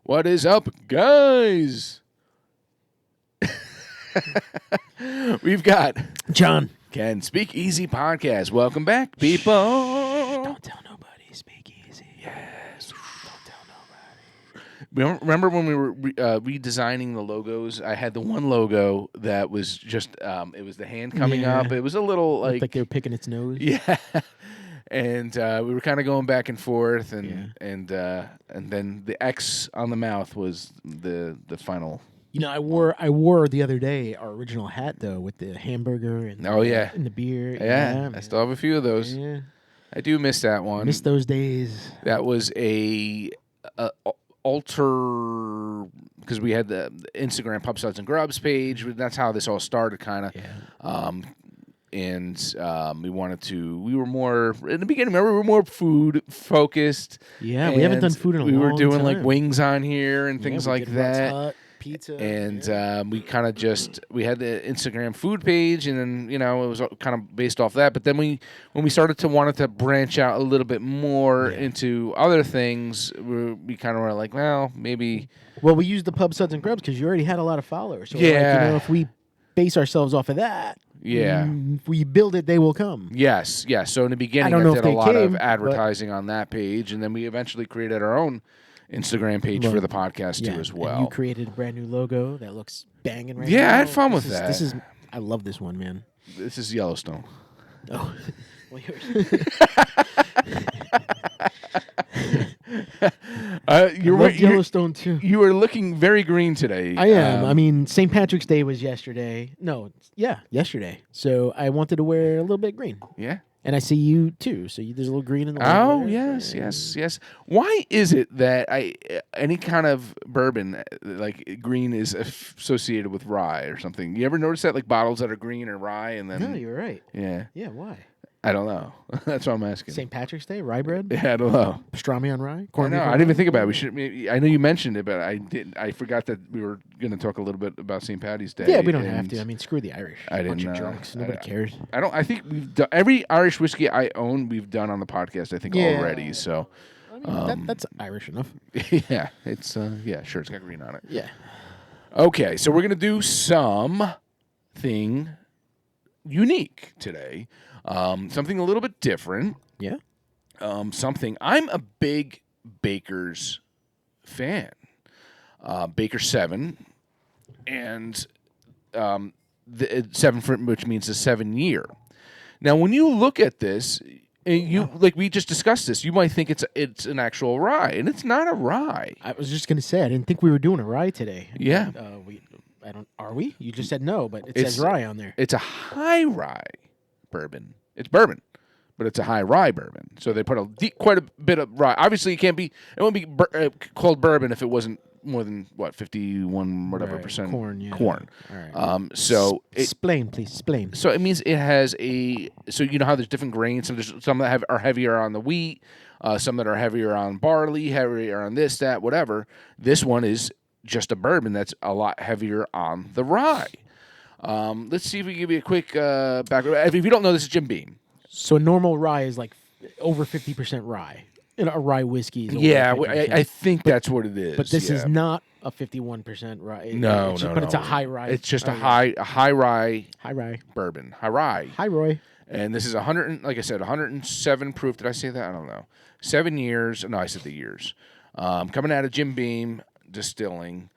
What is up, guys? We've got John. Ken Speakeasy Podcast. Welcome back, people. Don't tell nobody. Speakeasy. Yes. Don't tell nobody. Remember when we were redesigning the logos? I had the one logo that was just, it was the hand coming Yeah. up. It was a little Looked like they were picking its nose. yeah. And we were kind of going back and forth, and Yeah. and then the X on the mouth was the final. You know, I wore the other day our original hat though with the hamburger and and the beer. Yeah, I still have a few of those. Yeah. I do miss that one. Miss those days. That was a alter because we had the Instagram Pub Suds and Grubs page. That's how this all started, kind of. Yeah. And we wanted to. We were more in the beginning. Remember, we were more food focused. Yeah, we haven't done food in a long time. We were doing like wings on here and things like that. Hut, pizza. And we kind of we had the Instagram food page, and then it was kind of based off that. But then when we started to wanted to branch out a little bit more into other things, we kind of were like, well, maybe. Well, we used the Pub Suds and Grubs because you already had a lot of followers. So if we base ourselves off of that. Yeah. If we build it, they will come. Yes. So in the beginning, I did a lot of advertising on that page, and then we eventually created our own Instagram page for the podcast too as well. And you created a brand new logo that looks banging right now. Yeah, I had fun with that. I love this one, man. This is Yellowstone. Oh, well, yours. You're Yellowstone too. You are looking very green today. I am. I mean, St. Patrick's Day was yesterday. No, yesterday. So I wanted to wear a little bit green. Yeah. And I see you too. So there's a little green in the logo. Oh, yes. Why is it that any kind of bourbon like green is associated with rye or something? You ever notice that, like bottles that are green are rye, and then? No, you're right. Yeah. Yeah. Why? I don't know. That's what I'm asking. St. Patrick's Day, rye bread. Yeah, I don't know. Pastrami on rye. I didn't even think about it. We should. I know you mentioned it, but I didn't. I forgot that we were going to talk a little bit about St. Patty's Day. Yeah, we don't have to. I mean, screw the Irish. I didn't. Bunch of drunks. Nobody cares. I don't. I think we've done every Irish whiskey I own. We've done on the podcast. I think already. So I mean, that's Irish enough. Yeah, it's sure. It's got green on it. Yeah. Okay, so we're gonna do something unique today. Something a little bit different. Yeah. Something. I'm a big Baker's fan. Baker 7, and the 7, which means the 7-year. Now, when you look at this, like we just discussed this, you might think it's an actual rye, and it's not a rye. I was just gonna say I didn't think we were doing a rye today. Yeah. Are we? You just said no, but it says rye on there. It's a high rye bourbon. It's bourbon, but it's a high rye bourbon. So they put quite a bit of rye. Obviously, it wouldn't be called bourbon if it wasn't more than 51 percent corn. Yeah. Corn. All right. So explain, please explain. So it means it has so you know how there's different grains. So there's some that are heavier on the wheat, some that are heavier on barley, heavier on this, that, whatever. This one is just a bourbon that's a lot heavier on the rye. Let's see if we can give you a quick background. If you don't know, this is Jim Beam. So a normal rye is like over 50% rye. And a rye whiskey is over 50%. I think that's what it is. But this is not a 51% rye. No. But it's a high rye. It's just a high rye. High rye bourbon. High rye. High rye. And this is 107 proof. Did I say that? I don't know. 7 years. No, I said the years. Coming out of Jim Beam Distilling.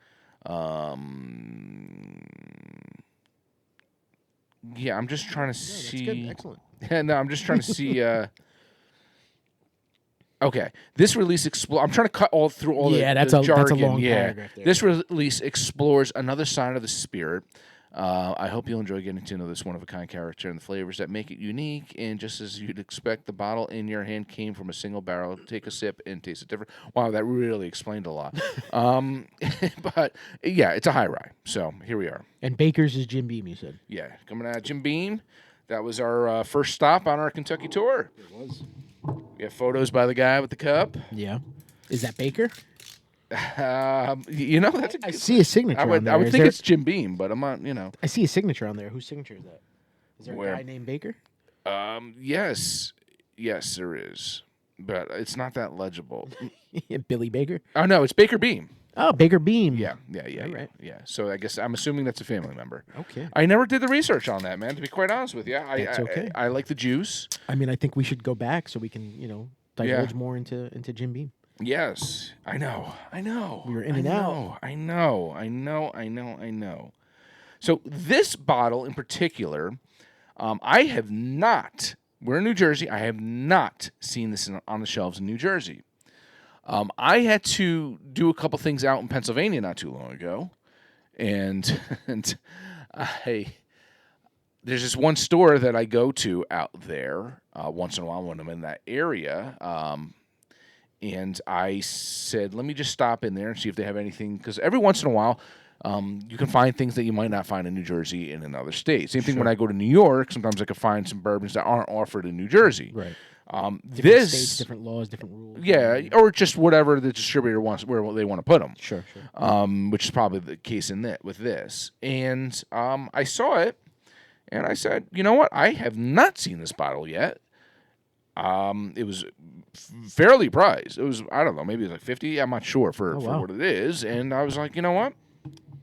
Yeah, I'm just trying to see. That's good. Excellent. Yeah, no, I'm just trying to see. Okay, this release I'm trying to cut through all the jargon. That's a long paragraph there. This release explores another side of the spirit. I hope you'll enjoy getting to know this one-of-a-kind character and the flavors that make it unique. And just as you'd expect, the bottle in your hand came from a single barrel. Take a sip and taste it different. Wow, that really explained a lot. But, yeah, it's a high rye. So here we are. And Baker's is Jim Beam, you said? Yeah, coming out of Jim Beam. That was our first stop on our Kentucky tour. It was. We have photos by the guy with the cup. Yeah. Is that Baker? That's I see a signature on there. I would think it's Jim Beam, but I'm not, I see a signature on there. Whose signature is that? Is there Where? a guy named Baker? Yes, there is. but it's not that legible. Billy Baker. Oh no, it's Baker Beam. Oh, Baker Beam. Yeah. All right. Yeah. So I guess I'm assuming that's a family member. Okay. I never did the research on that, man. To be quite honest with you, That's okay. I like the juice. I mean, I think we should go back so we can, divulge more into Jim Beam. Yes, I know. We were in and out. I know. So this bottle in particular, I have not. We're in New Jersey. I have not seen this on the shelves in New Jersey. I had to do a couple things out in Pennsylvania not too long ago, and there's this one store that I go to out there once in a while when I'm in that area. And I said, let me just stop in there and see if they have anything, because every once in a while, you can find things that you might not find in New Jersey and in other states. Same thing when I go to New York. Sometimes I can find some bourbons that aren't offered in New Jersey. Right. Different states, different laws, different rules. Yeah, or just whatever the distributor wants, where they want to put them. Sure. Which is probably the case with this. And I saw it, and I said, you know what? I have not seen this bottle yet. It was fairly priced. It was, I don't know, maybe it was like $50. I'm not sure for what it is. And I was like, you know what?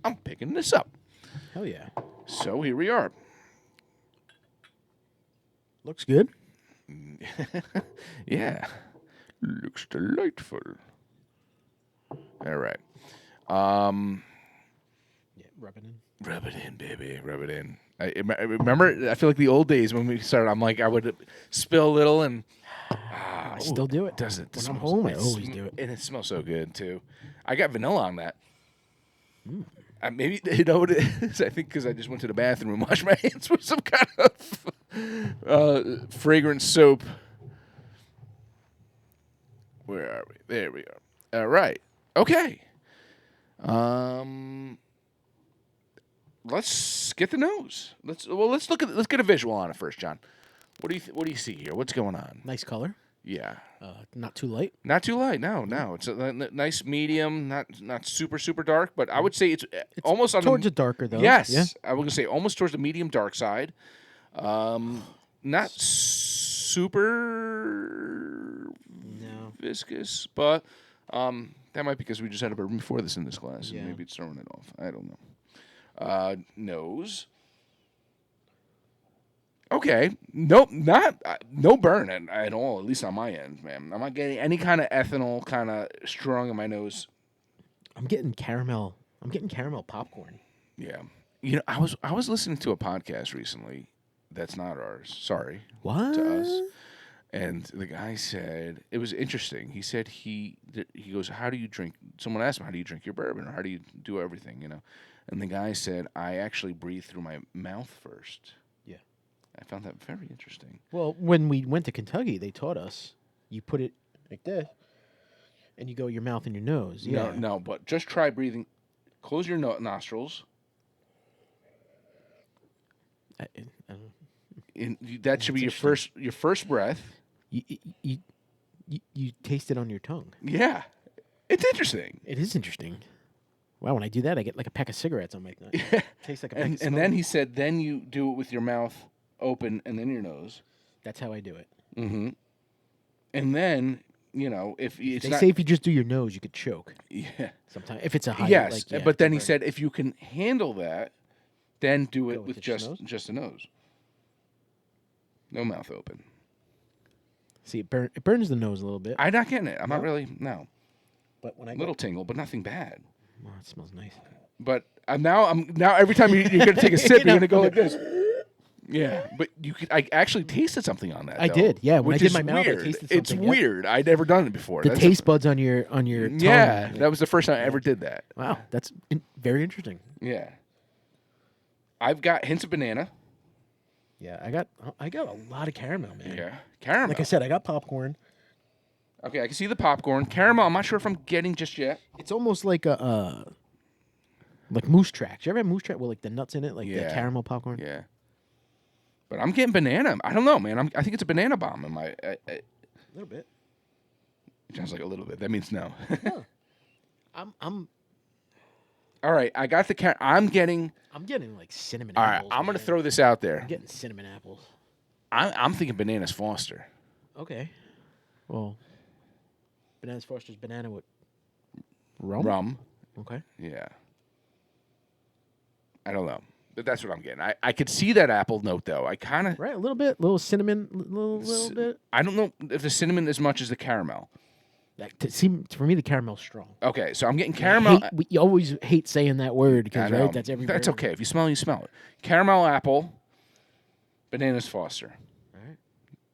I'm picking this up. Hell yeah. So here we are. Looks good. Yeah. Looks delightful. All right. Yeah, rub it in. Rub it in, baby. Rub it in. I remember, I feel like the old days when we started, I'm like, I would spill a little and... I still do it. Does it? When I'm home, I always do it. And it smells so good, too. I got vanilla on that. Maybe, you know what it is? I think because I just went to the bathroom and washed my hands with some kind of fragrance soap. Where are we? There we are. All right. Okay. Let's get the nose. Let's get a visual on it first, John. What do you see here? What's going on? Nice color. Yeah. Not too light. Not too light. No. It's a nice medium, not super dark, but I would say it's almost on towards the darker though. Yes. Yeah? I was going to say almost towards the medium dark side. Not super viscous, but that might be because we just had a bourbon before this in this glass, and maybe it's throwing it off. I don't know. Nose. Okay. Nope, no burn at all, at least on my end, man. I'm not getting any kind of ethanol kind of strong in my nose. I'm getting caramel popcorn. Yeah. You know, I was listening to a podcast recently that's not ours. Sorry. What? To us. And the guy said, it was interesting. He said he goes, how do you drink? Someone asked him, how do you drink your bourbon? Or how do you do everything, you know? And the guy said, I actually breathe through my mouth first. Yeah. I found that very interesting. Well, when we went to Kentucky, they taught us you put it like this, and you go your mouth and your nose. Yeah. No, but just try breathing. Close your nostrils. That should be your first breath. You taste it on your tongue. Yeah. It's interesting. It is interesting. Wow, when I do that, I get like a pack of cigarettes on my tongue. Tastes like a pack of And then he said, then you do it with your mouth open and then your nose. That's how I do it. Mm-hmm. And then, you know, if it's they say if you just do your nose, you could choke. Yeah. Sometimes if it's a high. Yes, but then he said if you can handle that, then do it with just the nose. No mouth open. See, it burns the nose a little bit. I'm not getting it. I'm not really, no. But when little tingle, but nothing bad. Oh, it smells nice. But now every time you're going to take a sip, you're going to go like this. Yeah, but I actually tasted something on that. I did. Yeah, when I did my mouth, I tasted something. It's weird. I'd never done it before. The taste buds on your tongue. Yeah, that was the first time I ever did that. Wow, that's very interesting. Yeah. I've got hints of banana. Yeah, I got a lot of caramel, man. Yeah, caramel. Like I said, I got popcorn. Okay, I can see the popcorn. Caramel, I'm not sure if I'm getting just yet. It's almost like like moose tracks. You ever have moose track with like the nuts in it, like the caramel popcorn? Yeah. But I'm getting banana. I don't know, man. I think it's a banana bomb in my. A little bit. It sounds like a little bit. That means no. Huh. I'm. All right, I got the I'm getting like cinnamon all apples. All right, I'm going to man. throw this out there. I'm getting cinnamon apples. I'm thinking bananas Foster. Okay. Well, Bananas Foster's banana with rum. Rum. Okay. Yeah. I don't know. But that's what I'm getting. I could see that apple note, though. I kind of... Right, a little bit, little cinnamon, little bit. I don't know if the cinnamon as much as the caramel. For me, the caramel's strong. Okay, so I'm getting caramel. You always hate saying that word I because, know. right, that's every That's word. okay. If you smell it, you smell it. Caramel apple, Bananas Foster. All right.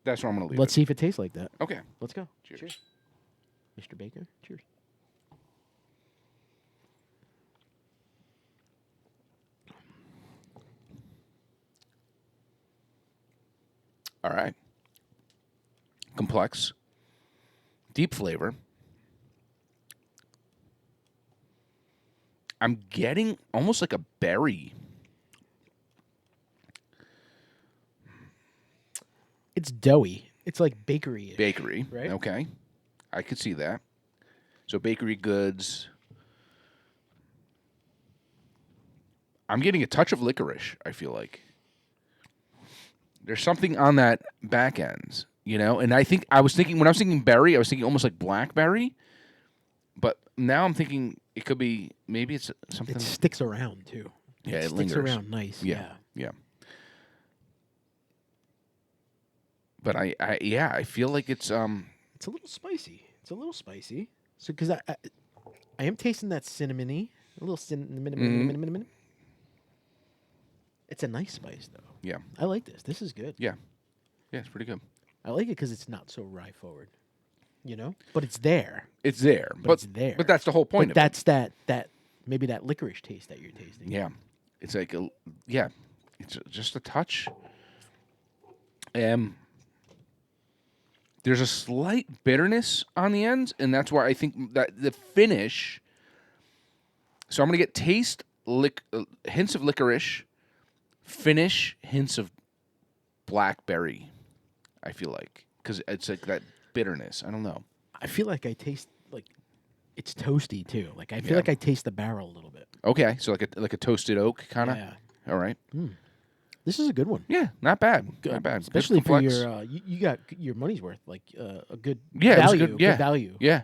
That's where I'm going to leave Let's it. see if it tastes like that. Okay. Let's go. Cheers. Mr. Baker, cheers. All right. Complex. Deep flavor. I'm getting almost like a berry. It's doughy. It's like bakery. Bakery. Right? Okay. I could see that. So bakery goods. I'm getting a touch of licorice, I feel like. There's something on that back end, you know? And when I was thinking berry, I was thinking almost like blackberry. But now I'm thinking it could be, maybe it's something. It sticks around, too. Yeah, it sticks lingers. around nice. Yeah. But I feel like it's It's a little spicy. So, because I am tasting that cinnamony, a little cinnamon. It's a nice spice, though. yeah. I like this. This is good. Yeah. Yeah, it's pretty good. I like it because it's not so rye forward, you know. But it's there. It's there. But it's there. But that's the whole point But of that's that maybe that licorice taste that you're tasting. it. Yeah. It's like it's just a touch. There's a slight bitterness on the ends, and that's why I think that the finish. So I'm going to get hints of licorice, finish hints of blackberry. I feel like because it's like that bitterness. I don't know. I feel like I taste like it's toasty too. Like I feel Yeah. like I taste the barrel a little bit. Okay, so like a toasted oak kind of. Yeah. All right. This is a good one. Yeah, not bad. Not bad. Good Especially for complex. your you got your money's worth. Like a good Yeah, it was value. good. Yeah. Good value. Yeah.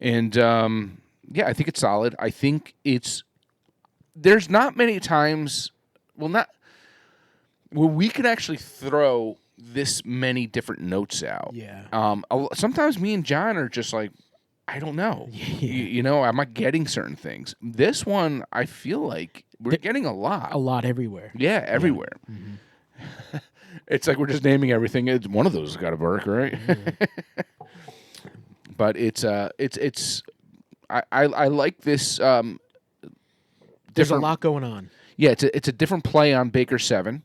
And I think it's solid. I think there's not many times, where we can actually throw this many different notes out. Yeah. Sometimes me and John are just like, I don't know. Yeah. You know, I'm not getting certain things. This one, I feel like we're getting a lot. A lot everywhere. Yeah, everywhere. Mm-hmm. It's like we're just naming everything. It's one of those has got to work, right? Mm-hmm. But it's I like this. There's a lot going on. Yeah, it's a different play on Baker 7,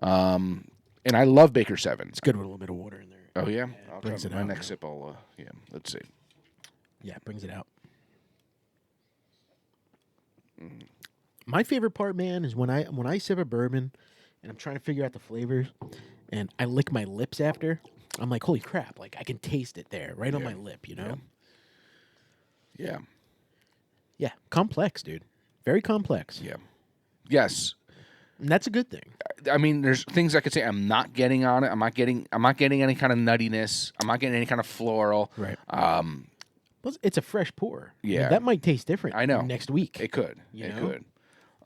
and I love Baker 7. It's good with a little bit of water in there. Oh yeah, brings it my out. next sip. Let's see. Yeah, it brings it out. My favorite part, man, is when I sip a bourbon and I'm trying to figure out the flavors and I lick my lips after. I'm like, holy crap, like I can taste it there, right on my lip, you know? Yeah. Yeah, complex, dude. Very complex. Yeah. Yes. And that's a good thing. I mean, there's things I could say I'm not getting on it. I'm not getting any kind of nuttiness. I'm not getting any kind of floral. Right. Plus, it's a fresh pour. I mean, Yeah. that might taste different. I know. Next week. It could. You It know? could.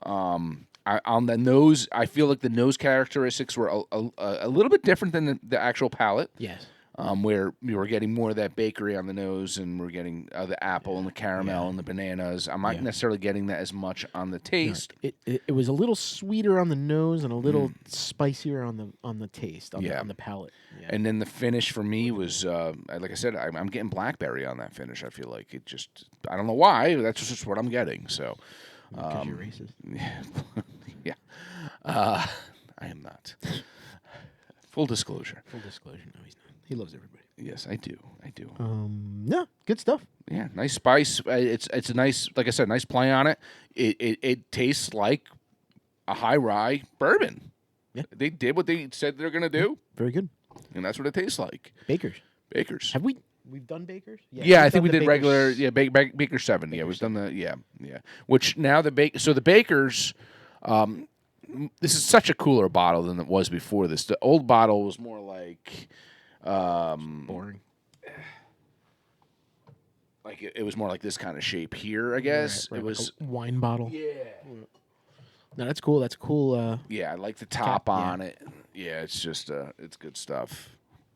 On the nose, I feel like the nose characteristics were a little bit different than the actual palate. Yes. Where we were getting more of that bakery on the nose, and we're getting the apple and the caramel and the bananas. I'm not necessarily getting that as much on the taste. It was a little sweeter on the nose and a little spicier on the taste on the palate. Yeah. And then the finish for me was, like I said, I'm getting blackberry on that finish. I feel like it just, I don't know why, but that's just what I'm getting. So, because you're racist. yeah, I am not. Full disclosure. Full disclosure. No, he's not. He loves everybody. Yes, I do. Yeah, good stuff. Yeah, nice spice. It's a nice, like I said, nice play on it. It tastes like a high rye bourbon. Yeah. They did what they said they're gonna do, Very good. and that's what it tastes like. Bakers. Bakers. We've done Bakers? Yeah, I we've think we done did the regular. Bakers. Yeah, Baker 7. Yeah, we've done the yeah. Which now the Bakers. This is such a cooler bottle than it was before this. The old bottle was more like Boring. like it was more like this kind of shape here, I guess. Right, It was like a wine bottle. yeah. No, that's cool. That's cool. Yeah, I like the top yeah. on it. Yeah, it's just it's good stuff.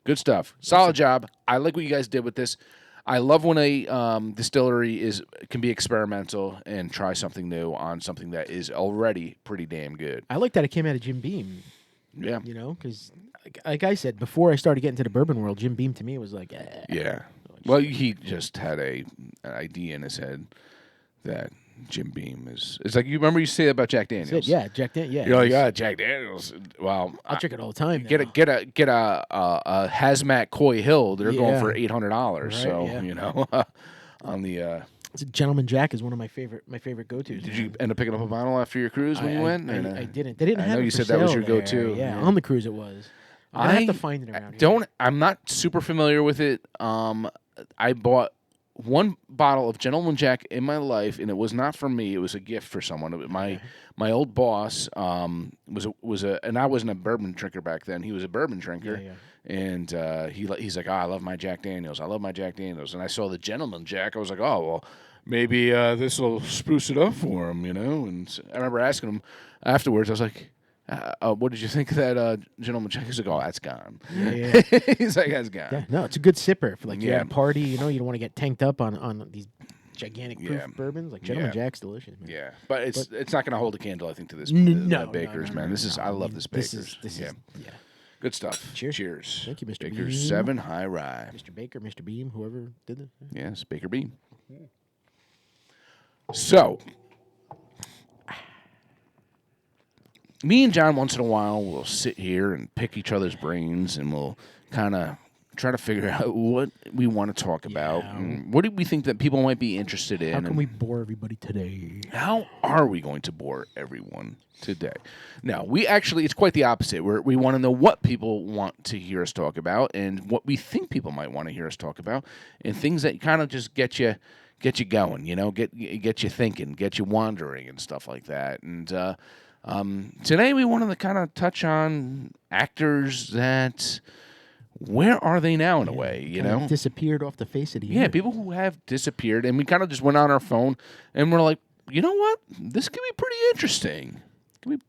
Good stuff. Solid job. I like what you guys did with this. I love when a distillery can be experimental and try something new on something that is already pretty damn good. I like that it came out of Jim Beam. Yeah. You know, because like I said before, I started getting to the bourbon world. Jim Beam to me was like, Yeah. Well, he just had an idea in his head that Jim Beam is. It's like you remember you say that about Jack Daniels. Yeah, Jack Daniels. Yeah, You're like, Jack Daniels. Well, I'll drink it all the time. Get a hazmat Coy Hill. They're going for $800. Right, so yeah. you know, on the. Gentleman Jack is one of my favorite go-tos. Did you end up picking up a bottle after your cruise when you went? I didn't. They didn't I have know it you for said that was sale your go-to. there. Yeah, Yeah. on the cruise it was. I have to find it around here. I'm not super familiar with it. I bought one bottle of Gentleman Jack in my life, and it was not for me. It was a gift for someone. My old boss was and I wasn't a bourbon drinker back then. He was a bourbon drinker, and he's like, I love my Jack Daniels. I love my Jack Daniels. And I saw the Gentleman Jack. I was like, oh well, maybe this will spruce it up for him, you know. And I remember asking him afterwards. I was like, what did you think of that Gentleman Jack? He's like, oh, that's gone. Yeah. He's like, that's gone. Yeah, no, it's a good sipper for like you're at a party. You know, you don't want to get tanked up on these gigantic proof bourbons. Like Gentleman Jack's delicious, man. Yeah, but it's not going to hold a candle, I think, to this. Baker's, man. I love this Baker's. This is good stuff. Cheers. Thank you, Mr. Baker's Beam. 7 High Rye. Mr. Baker, Mr. Beam, whoever did this. Yes, Baker Beam. So, me and John, once in a while, will sit here and pick each other's brains, and we'll kind of try to figure out what we want to talk about. And what do we think that people might be interested in? How can we bore everybody today? How are we going to bore everyone today? Now, it's quite the opposite. We want to know what people want to hear us talk about and what we think people might want to hear us talk about, and things that kind of just get you going, you know, get you thinking, get you wandering and stuff like that. And today we wanted to kind of touch on actors that, where are they now in a way, you know? Disappeared off the face of the earth. Yeah, people who have disappeared, and we kind of just went on our phone and we're like, you know what? This could be pretty interesting.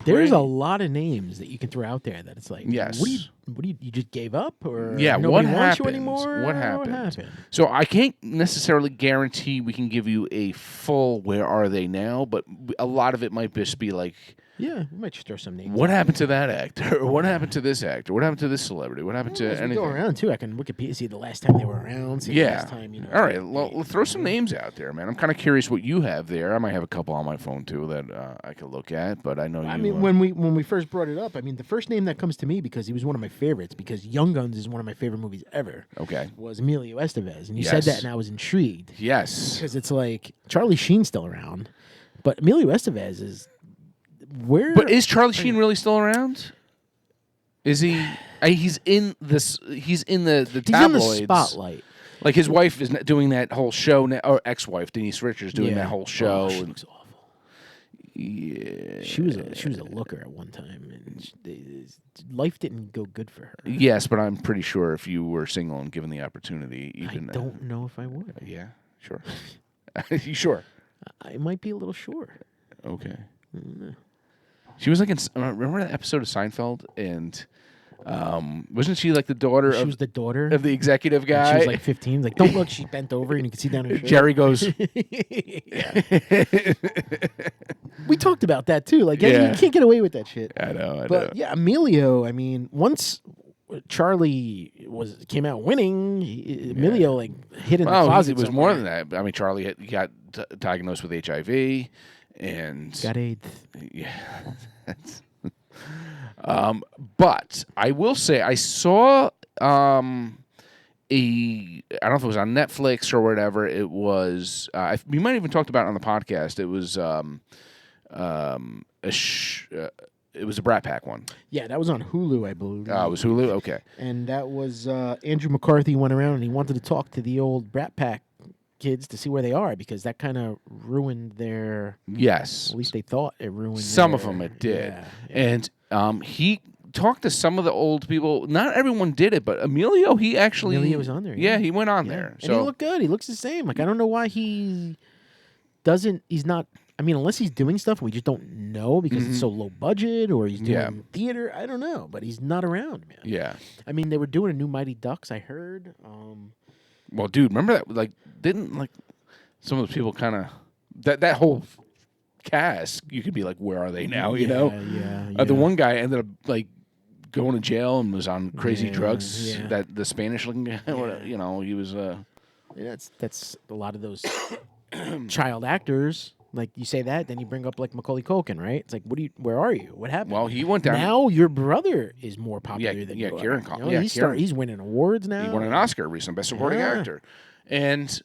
There's a lot of names that you can throw out there that it's like, yes. What do you just gave up, or what wants you happened? anymore? What happened? So I can't necessarily guarantee we can give you a full where are they now, but a lot of it might just be like, yeah, we might just throw some names. What happened to that actor? Or what happened to this actor? What happened to this celebrity? What happened to anything? Go around too. I can Wikipedia see the last time they were around. See the last time, you know. All right. Well, let's throw some names out there, man. I'm kind of curious what you have there. I might have a couple on my phone too that I could look at, but I know you. I mean, when we first brought it up, I mean, the first name that comes to me, because he was one of my favorites, because Young Guns is one of my favorite movies ever. Okay. Was Emilio Estevez, and you said that, and I was intrigued. Yes. Because it's like Charlie Sheen's still around, but Emilio Estevez is. But is Charlie Sheen really still around? Is he? He's in this. He's in the tabloids. He's in the spotlight. Like his wife is doing that whole show, or ex-wife Denise Richards doing that whole show. She looks awful. Yeah, she was a looker at one time, and life didn't go good for her. Yes, but I'm pretty sure if you were single and given the opportunity, I don't know if I would. Yeah, sure. You sure? I might be a little sure. Okay. She was like in. Remember that episode of Seinfeld, and wasn't she like the daughter? She was the daughter of the executive guy. She was like 15. Like, don't look, she bent over, and you can see down her shirt. Jerry goes. We talked about that too. Like, you can't get away with that shit. I know. But yeah, Emilio. I mean, once Charlie came out winning, Emilio like hid in the closet. It was more than that. I mean, Charlie got diagnosed with HIV. And got AIDS. Yeah. But I will say I saw I don't know if it was on Netflix or whatever. It was we might have even talked about it on the podcast. It was it was a Brat Pack one. Yeah, that was on Hulu, I believe. Oh, it was Hulu? Okay. And that was Andrew McCarthy went around and he wanted to talk to the old Brat Pack kids to see where they are, because that kind of ruined their. Yes. At least they thought it ruined. Some of them it did, and he talked to some of the old people. Not everyone did it, but Emilio, he actually Emilio was on there. Yeah, he went on there. And he looked good. He looks the same. Like I don't know why he doesn't. He's not. I mean, unless he's doing stuff we just don't know because it's so low budget, or he's doing theater. I don't know, but he's not around, man. Yeah. I mean, they were doing a new Mighty Ducks. I heard. Well, dude, remember that? Like, didn't like some of those people kind of that whole cast? You could be like, where are they now? You know? Yeah. The one guy ended up like going to jail and was on crazy drugs. Yeah. That the Spanish looking guy, you know, he was. That's a lot of those child actors. Like you say that, then you bring up like Macaulay Culkin, right? It's like, where are you? What happened? Well, he went down. Now your brother is more popular than you. Kieran. He's winning awards now. He won an Oscar recently, Best Supporting Actor, and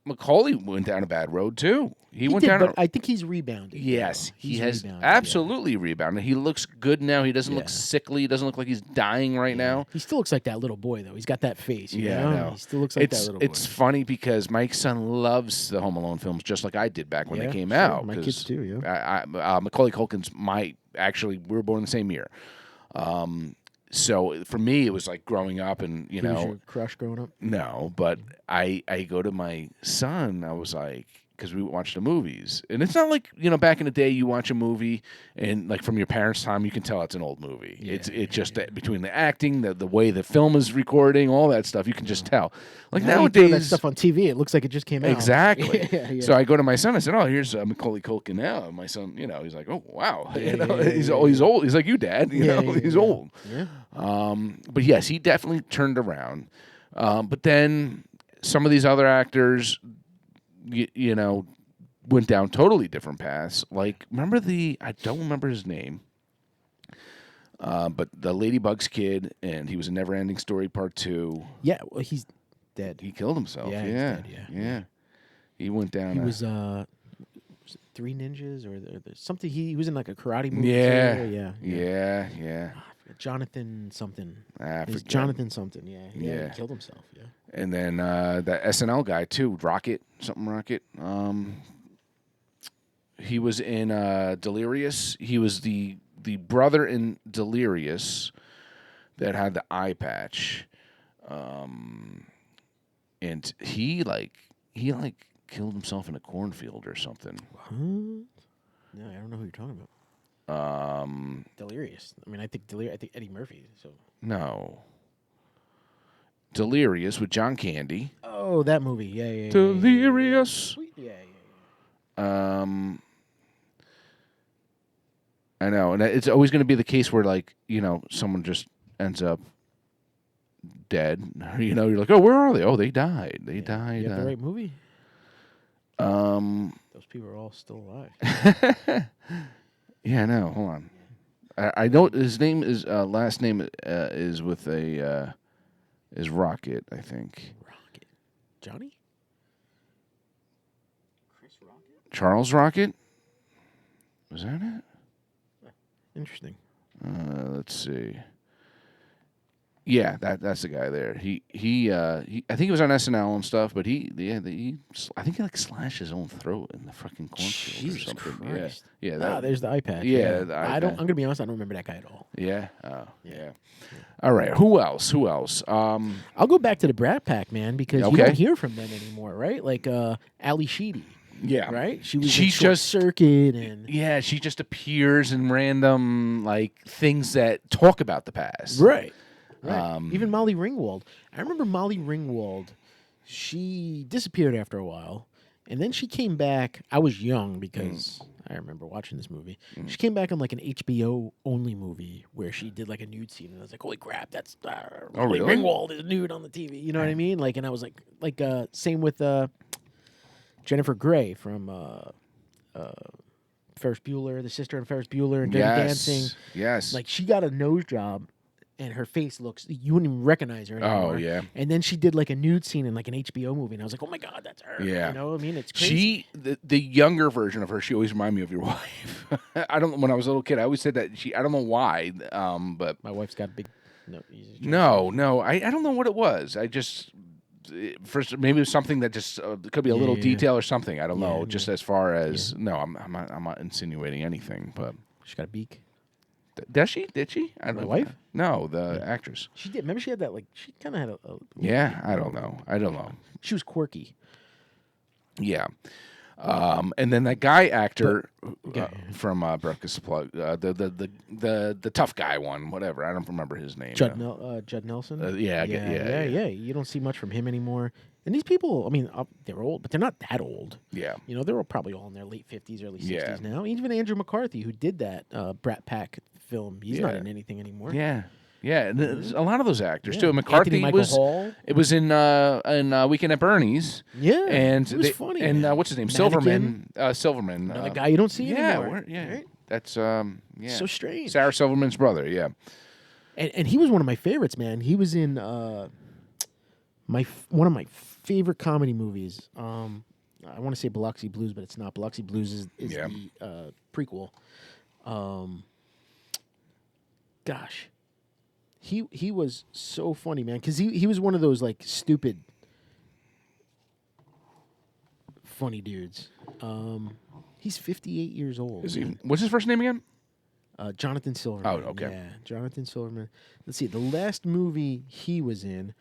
Macaulay went down a bad road too. He went did, down. But I think he's rebounded. Yes, he has rebounded, absolutely rebounded. He looks good now. He doesn't look sickly. He doesn't look like he's dying right now. He still looks like that little boy, though. He's got that face. You know? No. He still looks like that little boy. It's funny because my son loves the Home Alone films just like I did back when they came out. My kids too, yeah. Macaulay Culkin's we were born the same year. So for me, it was like growing up and, He was your crush growing up? No, but I go to my son, I was like, because we watched the movies. And it's not like, back in the day you watch a movie and like from your parents' time, you can tell it's an old movie. Yeah, it's just that between the acting, the way the film is recording, all that stuff, you can just tell. Like nowadays, that stuff on TV, it looks like it just came out. Exactly. Yeah. So I go to my son, I said, oh, here's Macaulay Culkin now. And my son, he's like, oh, wow. He's old. He's like you, Dad. He's old. Yeah. But yes, he definitely turned around. But then some of these other actors, went down totally different paths. Like, remember I don't remember his name, but the Ladybugs kid, and he was in Neverending Story Part 2. Yeah, well, he's dead. He killed himself. Yeah, Yeah, he's dead, yeah. He went down. He was Three Ninjas or something. He was in like a karate movie. Yeah. Jonathan something. He's Jonathan something. Yeah. Yeah. He killed himself. Yeah. And then that SNL guy too, Rocket. He was in Delirious. He was the brother in Delirious that had the eye patch, and he killed himself in a cornfield or something. What? No, I don't know who you're talking about. Delirious. I mean, I think Eddie Murphy. So no. Delirious with John Candy. Oh, that movie. Yeah. Delirious. Yeah. I know, and it's always going to be the case where, like, someone just ends up dead. You're like, oh, where are they? Oh, they died. They died. You have the right movie. Those people are all still alive. Yeah, I know. Hold on. I know his name is last name is with is Rocket, I think. Rocket. Johnny? Chris Rocket? Charles Rocket? Was that it? Interesting. Let's see. Yeah, that's the guy there. He I think he was on SNL and stuff, but I think he like slashed his own throat in the fucking cornfield or something. Christ. Yeah. There's the eye patch. Yeah, the eye I'm patch. gonna be honest. I don't remember that guy at all. Yeah. Oh, yeah. All right. Who else? I'll go back to the Brat Pack, man, because you don't hear from them anymore, right? Like Ali Sheedy. Yeah. Right? She was in Short Circuit and yeah, she just appears in random like things that talk about the past. Right. Even Molly Ringwald. I remember Molly Ringwald. She disappeared after a while, and then she came back. I was young because I remember watching this movie. She came back on like an HBO only movie where she did like a nude scene, and I was like, "Holy crap, that's Molly really? Ringwald is nude on the TV." You know what I mean? Like, and I was like, same with Jennifer Grey from Ferris Bueller, the sister in Ferris Bueller, and Dirty Dancing. Yes. Like, she got a nose job. And her face you wouldn't even recognize her anymore. Oh, yeah. And then she did like a nude scene in like an HBO movie. And I was like, oh my God, that's her. Yeah. You know what I mean? It's crazy. The younger version of her, she always reminded me of your wife. When I was a little kid, I always said that I don't know why, but. My wife's got big. No. I don't know what it was. I just. First, maybe it was something that just could be a little detail or something. I don't know. Just as far as. No, I'm not insinuating anything, but. She's got a beak. Does she? Did she? I don't My know. wife? No, the actress. She did. Remember, she had that like. She kind of had a. Yeah, I don't know. She was quirky. Yeah. And then that guy actor Okay. from Breakfast Plug, the tough guy one, whatever. I don't remember his name. Judd Nelson. Yeah. You don't see much from him anymore. And these people, I mean, they're old, but they're not that old. Yeah. You know, they're probably all in their late 50s, early 60s Yeah. now. Even Andrew McCarthy, who did that Brat Pack film, he's not Yeah. in anything anymore. Yeah. Yeah, and there's a lot of those actors Yeah. too. McCarthy Anthony Michael was Hall. it was in Weekend at Bernie's. Yeah, and it was funny. And man. what's his name? Mannequin. Silverman. Another guy you don't see anymore. Yeah. Right? That's So strange. Sarah Silverman's brother. Yeah. And he was one of my favorites, man. He was in one of my favorite comedy movies. I want to say Biloxi Blues, but it's not. Biloxi Blues is the prequel. Gosh, he was so funny, man, because he was one of those like stupid, funny dudes. He's 58 years old. Is he? What's his first name again? Jonathan Silverman. Oh, okay. Yeah, Jonathan Silverman. Let's see. The last movie he was in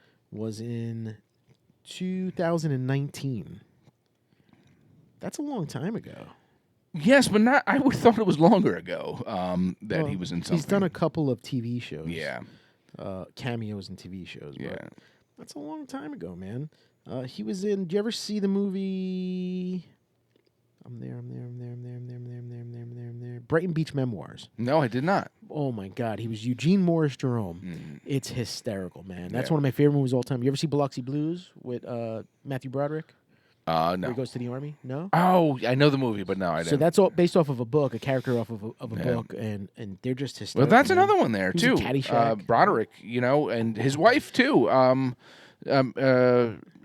2019. That's a long time ago. Yes, but not. I would thought it was longer ago that he was in something. He's done a couple of TV shows. Yeah. Cameos in TV shows. Yeah. But that's a long time ago, man. He was in. Do you ever see the movie? I'm there. Brighton Beach Memoirs. No, I did not. Oh my God, he was Eugene Morris Jerome. It's hysterical, man. That's one of my favorite movies of all time. You ever see Biloxi Blues with Matthew Broderick? No. Where he goes to the army? No. Oh, I know the movie, but no, I didn't. So that's all based off of a book, a character off of a book, and they're just hysterical. Well, that's man. another one there He was too. in Caddyshack. Broderick, and his wife too.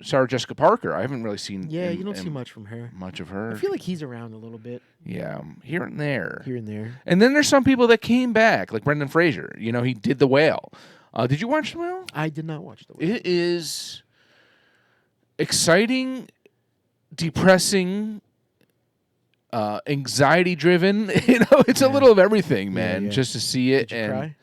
Sarah Jessica Parker. I haven't really seen. Yeah, you don't see much from her. Much of her. I feel like he's around a little bit Yeah, here and there. here and there. And then there's some people that came back, like Brendan Fraser. He did The Whale. Did you watch The Whale? I did not watch the. It is exciting, depressing, anxiety-driven. It's a little of everything, man. yeah. Just to see it. Did you cry?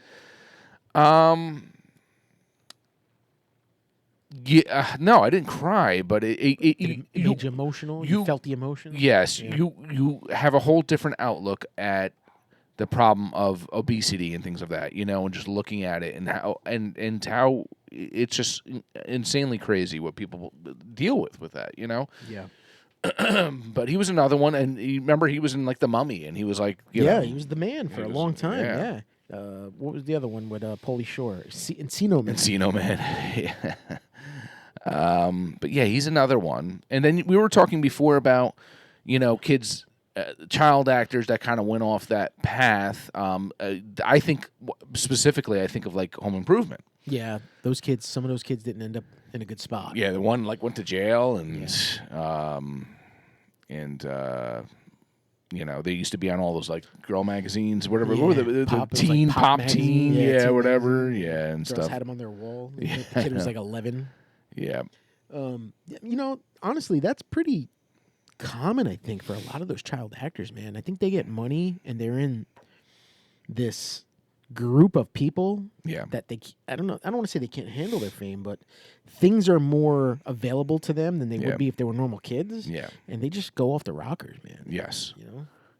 Yeah, no, I didn't cry, but Did it made you emotional? You felt the emotion? Yes, Yeah. you have a whole different outlook at the problem of obesity and things of that, and just looking at it and how how it's just insanely crazy what people deal with that, Yeah. But he was another one, and you remember he was in like The Mummy, and he was like, He was the man for a long time. yeah. Yeah. What was the other one with Pauly Shore? Encino Man. Encino Man. Yeah. But yeah, he's another one. And then we were talking before about, kids, child actors that kind of went off that path. I think specifically, I think of like Home Improvement. Yeah, those kids. Some of those kids didn't end up in a good spot. Yeah, the one like went to jail and they used to be on all those like girl magazines, whatever. Yeah. What were the Pop, it was teen, like pop magazine. teen, Teen whatever, magazine. and Girls stuff. had them on their wall. The kid was like 11. Yeah. Honestly, that's pretty common, I think, for a lot of those child actors, man. I think they get money and they're in this group of people that I don't want to say they can't handle their fame, but things are more available to them than they would be if they were normal kids. Yeah. And they just go off the rockers, man. Yes.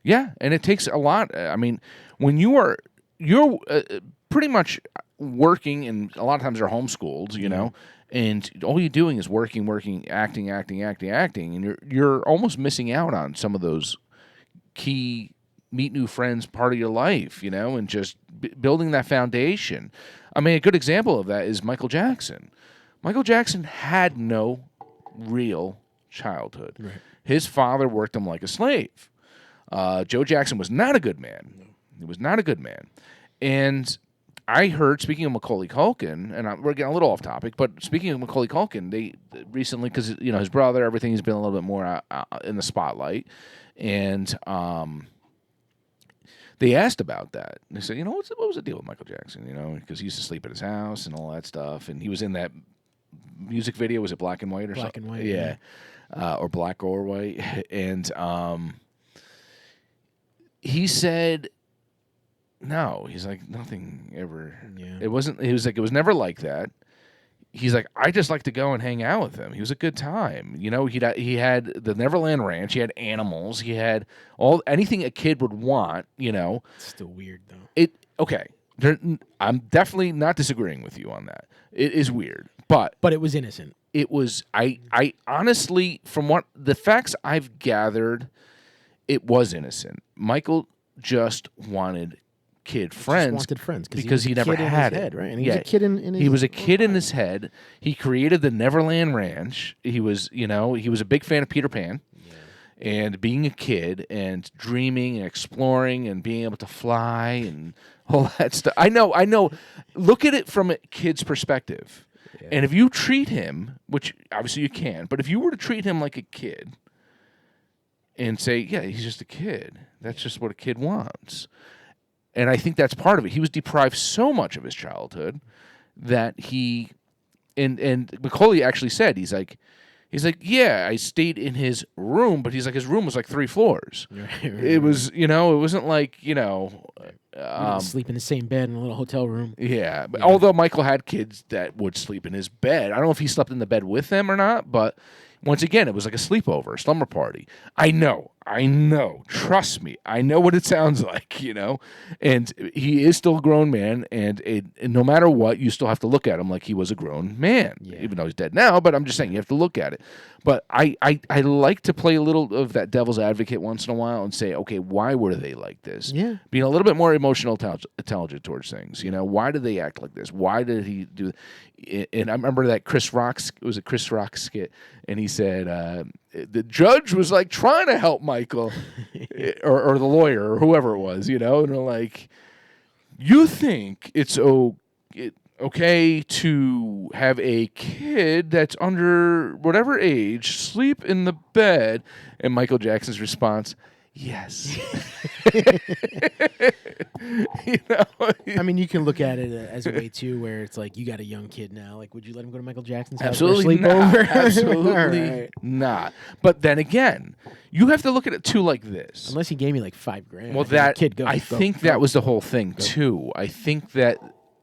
Yeah, and it takes a lot. I mean, when you're pretty much working, and a lot of times they're homeschooled, and all you're doing is working, acting, and you're almost missing out on some of those key meet new friends part of your life, and just building that foundation. I mean, a good example of that is Michael Jackson. Michael Jackson had no real childhood. Right. His father worked him like a slave. Joe Jackson was not a good man. He was not a good man. And I heard, speaking of Macaulay Culkin, and we're getting a little off topic, but speaking of Macaulay Culkin, they recently, because his brother, everything, he's been a little bit more in the spotlight, and they asked about that. They said, what was the deal with Michael Jackson? Because he used to sleep at his house and all that stuff, and he was in that music video. Was it Black and White or Black something? and White, yeah. Or Black or White, and he said no. He's like, nothing ever. Yeah. It wasn't. He was like, it was never like that. He's like, I just like to go and hang out with him. He was a good time. You know, he had the Neverland Ranch. He had animals. He had anything a kid would want. You know, It's still weird though. Okay. I'm definitely not disagreeing with you on that. It is weird, but But it was innocent. it was. I honestly, from what the facts I've gathered, it was innocent. Michael just wanted kid friends, wanted friends because he was a never kid in had his it. head, right? And he was a kid in his He was a kid in his head. He created the Neverland Ranch. He was, he was a big fan of Peter Pan. And being a kid and dreaming and exploring and being able to fly and all that stuff. I know. Look at it from a kid's perspective. Yeah. And if you treat him, which obviously you can, but if you were to treat him like a kid and say, yeah, he's just a kid. That's just what a kid wants. And I think that's part of it. He was deprived so much of his childhood that he and Macaulay actually said, he's like, yeah, I stayed in his room, but he's like, his room was like 3 floors. It was, it wasn't like, we didn't sleep in the same bed in a little hotel room. Yeah, but although Michael had kids that would sleep in his bed. I don't know if he slept in the bed with them or not, but once again, it was like a sleepover, a slumber party. I know. Trust me. I know what it sounds like, And he is still a grown man, and no matter what, you still have to look at him like he was a grown man, even though he's dead now. But I'm just saying, you have to look at it. But I like to play a little of that devil's advocate once in a while and say, okay, why were they like this? Yeah. Being a little bit more emotional intelligent towards things. Why did they act like this? Why did he do? And I remember that Chris Rock skit, and he said the judge was like trying to help Michael, or the lawyer or whoever it was, and they're like, you think it's okay to have a kid that's under whatever age sleep in the bed? And Michael Jackson's response, yes. I mean, you can look at it as a way too, where it's like, you got a young kid now. Like, would you let him go to Michael Jackson's house for a Absolutely sleepover? not. Absolutely Right. not. But then again, you have to look at it too like this. Unless he gave me like $5,000. Well, I think that was the whole thing too. I think that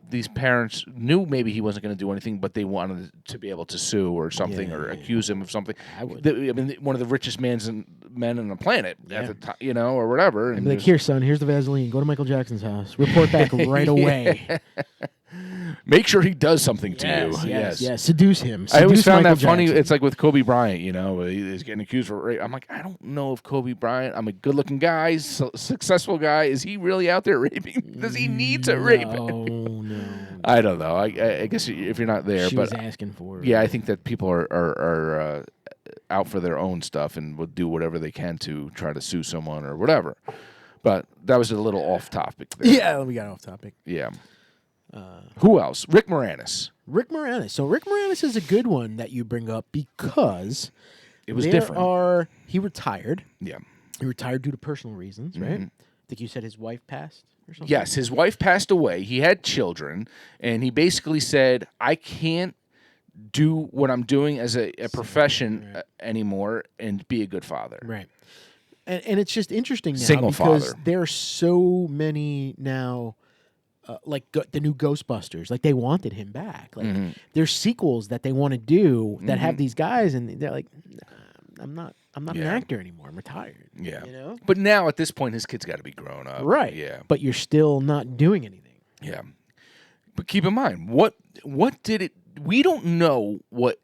these parents knew maybe he wasn't going to do anything, but they wanted to be able to sue or something, or accuse him of something. I mean, one of the richest men on the planet at the time, or whatever. And like, here, son, here's the Vaseline. Go to Michael Jackson's house. Report back right away. Make sure he does something to you. Yes. Seduce him. I always found Michael that funny. Jackson. It's like with Kobe Bryant, he's getting accused for rape. I'm like, I don't know if Kobe Bryant, I'm a good-looking guy, successful guy. Is he really out there raping? Does he need to rape? No. I don't know. I guess if you're not there, She but was asking for it. Yeah, I think that people are out for their own stuff and will do whatever they can to try to sue someone or whatever. But that was a little off topic there. Yeah, we got off topic. Yeah. Who else? Rick Moranis. Rick Moranis. So Rick Moranis is a good one that you bring up because it was different. He retired. Yeah. He retired due to personal reasons, right? I think you said his wife passed or something? Yes, his wife passed away. He had children, and he basically said, I can't do what I'm doing as a profession anymore and be a good father. Right. And it's just interesting now Single because father. there are so many now, like the new Ghostbusters. Like, they wanted him back. Like, there's sequels that they want to do that have these guys, and they're like, I'm not an actor anymore. I'm retired. Yeah. You know? But now at this point, his kid's got to be grown up. Right. Yeah. But you're still not doing anything. Yeah. But keep in mind, what did it? We don't know what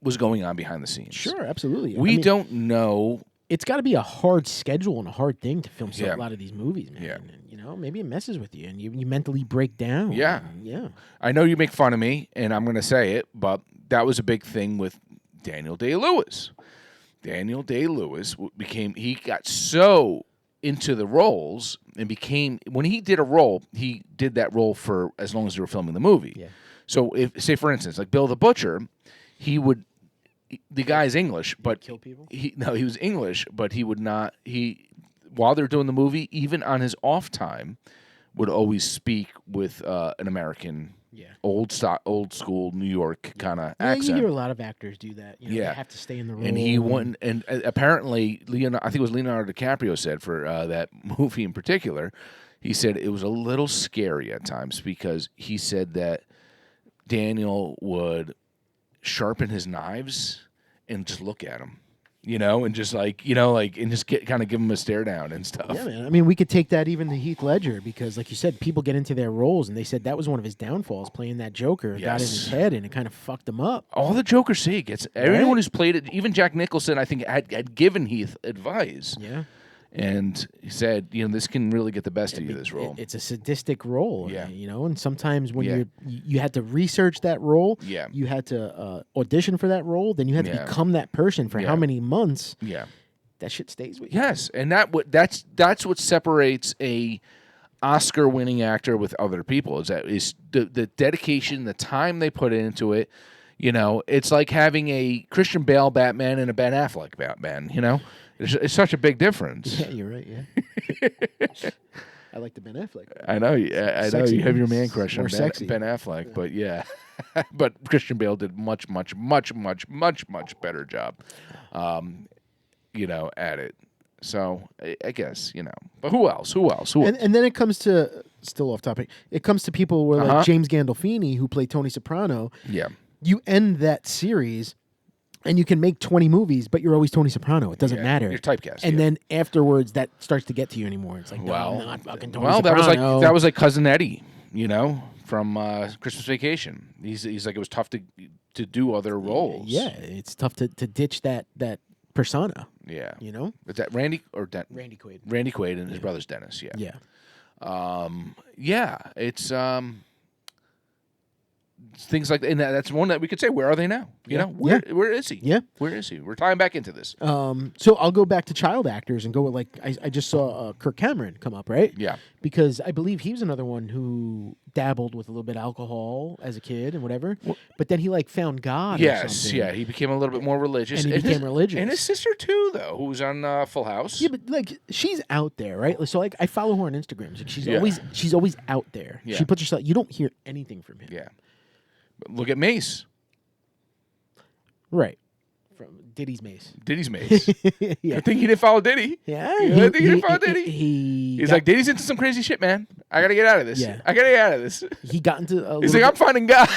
was going on behind the scenes. Sure, absolutely. We don't know. It's got to be a hard schedule and a hard thing to film Yeah. a lot of these movies, man. Yeah. And, maybe it messes with you, and you mentally break down. Yeah. Yeah. I know you make fun of me, and I'm going to say it, but that was a big thing with Daniel Day-Lewis. Daniel Day-Lewis he got so into the roles and when he did a role, he did that role for as long as they were filming the movie. Yeah. So say for instance, like Bill the Butcher, the guy's English, but Kill people? He was English, but he would not, while they're doing the movie, even on his off time, would always speak with an American, old school New York kind of accent. You hear a lot of actors do that. They have to stay in the role. And he won, and apparently I think it was Leonardo DiCaprio said for that movie in particular, he said it was a little scary at times because he said that Daniel would sharpen his knives and just look at him, and just and just kind of give him a stare down and stuff. Yeah, man. I mean, we could take that even to Heath Ledger because, like you said, people get into their roles, and they said that was one of his downfalls, playing that Joker. Got in his head, and it kind of fucked him up. All the Joker say gets everyone who's played it, even Jack Nicholson, I think, had given Heath advice. Yeah. And he said, this can really get the best of you, this role. It's a sadistic role, Yeah. And sometimes when you had to research that role, Yeah. you had to audition for that role, then you had to become that person for how many months. Yeah. That shit stays with you. Yes, and that's what separates a Oscar-winning actor with other people is the dedication, the time they put into it. It's like having a Christian Bale Batman and a Ben Affleck Batman. It's such a big difference. Yeah, you're right. Yeah, I like the Ben Affleck. I know. I know you have your man crush on Ben Affleck, Yeah. but yeah, but Christian Bale did much better job, at it. So I guess but who else? And then it comes to still off topic. It comes to people where like James Gandolfini, who played Tony Soprano. Yeah, you end that series. And you can make 20 movies, but you're always Tony Soprano. It doesn't matter. You're typecast. And then afterwards, that starts to get to you anymore. It's like, no, I'm not fucking Tony Soprano. that was like Cousin Eddie, from Christmas Vacation. He's like, it was tough to do other roles. Yeah, it's tough to ditch that persona. Yeah. Is that Randy or Randy Quaid. Randy Quaid and his brother's Dennis. Yeah. Yeah. It's things like that. And that's one that we could say, where are they now? Where is he? Yeah. Where is he? We're tying back into this. So I'll go back to child actors and go with I just saw Kirk Cameron come up, right? Yeah. Because I believe he was another one who dabbled with a little bit of alcohol as a kid and whatever. But then he found God. Yes, or something. yeah. He became a little bit more religious. And he became religious. And his sister too, though, who's on Full House. Yeah, but she's out there, right? So I follow her on Instagram. She's always out there. Yeah. She puts herself. You don't hear anything from him. Yeah. But look at Mace. Right. From Diddy's Mace. Diddy's Mace. Yeah. I think he didn't follow Diddy. Yeah. I think he didn't follow Diddy. He's like, Diddy's into some crazy shit, man. I gotta get out of this. Yeah. I gotta get out of this. He got into He's like, I'm finding God.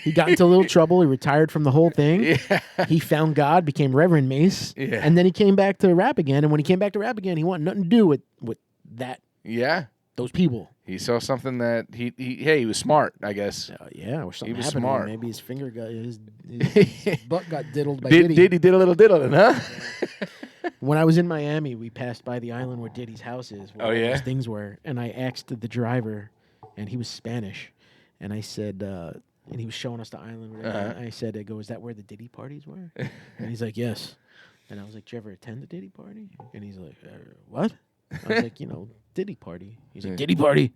He got into a little trouble. He retired from the whole thing. Yeah. He found God, became Reverend Mace. Yeah. And then he came back to rap again. And when he came back to rap again, he wanted nothing to do with that. Yeah. Those people. He saw something that he was smart, I guess. Yeah, or something was happened. smart. Maybe his finger got his butt got diddled by Diddy. Diddy did a little diddling, huh? When I was in Miami, we passed by the island where Diddy's house is. Where all those things were, and I asked the driver, and he was Spanish, and I said, and he was showing us the island. And I said, "Is that where the Diddy parties were?" And he's like, "Yes." And I was like, "Did you ever attend the Diddy party?" And he's like, "What?" I was like, Diddy party. He's like, Diddy party?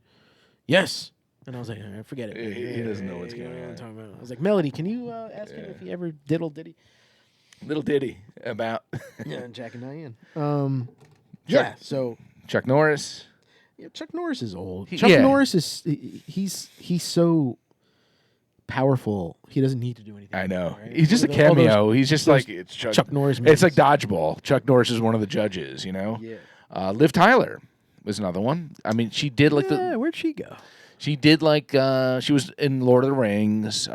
Yes. And I was like, forget it. He doesn't know what's You going what I'm on. talking about. I was like, Melody, can you ask him if he ever diddled Diddy? Little Diddy about Yeah, Jack and Diane. Yeah, so Chuck Norris. Yeah, Chuck Norris is old. Chuck Chuck Norris is he's so powerful. He doesn't need to do anything. I know. Anymore, right? He's just a cameo. He's just like it's Chuck Norris. It's like dodgeball. Chuck Norris is one of the judges. Yeah. Liv Tyler was another one. I mean, she did like where'd she go? She did like she was in Lord of the Rings.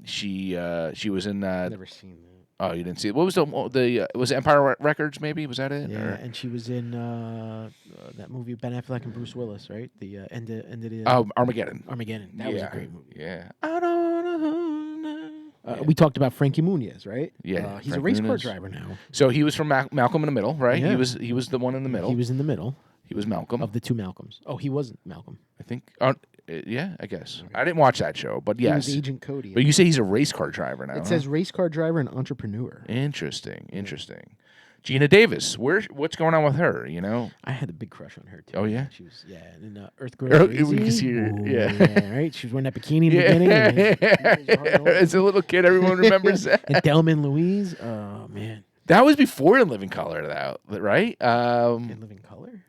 She was in. Never seen that. Oh, you didn't see it. What was was it Empire Records? Maybe was that it? Yeah, or? and she was in that movie Ben Affleck and Bruce Willis, right? The end of the Armageddon. Armageddon. That was a great movie. Yeah. I don't know. We talked about Frankie Muniz, right? Yeah. He's a race car driver now. So he was from Malcolm in the Middle, right? Yeah. He was the one in the middle. He was in the middle. He was Malcolm. Of the two Malcolms. Oh, he wasn't Malcolm. I think. Yeah, I guess. Okay. I didn't watch that show, but yes. He was Agent Cody. But you say he's a race car driver now. It says race car driver and entrepreneur. Interesting. Gina Davis, what's going on with her? I had a big crush on her too. Oh yeah, she was in Earth Girl. We can see her. Yeah, right. She was wearing that bikini in the beginning. As a little kid, everyone remembers that. And Thelma and Louise. Oh man, that was before In Living Color, right? In Living Color.